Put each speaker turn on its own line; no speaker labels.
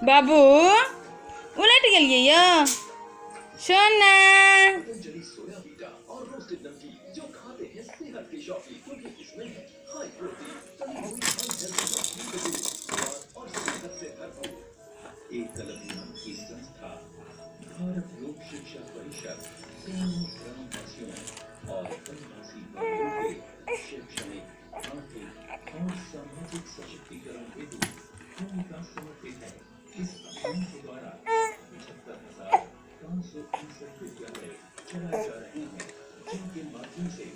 बाबू उलट गेलियै यौ सोना।
पतंजलि सोया वीटा और रोस्टेड नमकीन जो खाते हैं सेहत की शौकीन, क्योंकि इसमें है हाई प्रोटीन तली हुई अनहेल्दी मछली से जुड़ी स्वाद और सेहत से भरपूर। एक कलम नाम की संस्था, भारत लोक शिक्षा परिषद, दोनों ग्रामवासियों और वनवासी लोगों के शैक्षणिक, आर्थिक और सामाजिक सशक्तिकरण हेतु भूमिका समर्पित है। इस अभियान के द्वारा 75,559 विद्यालय चलाए जा रहे हैं, जिनके माध्यम से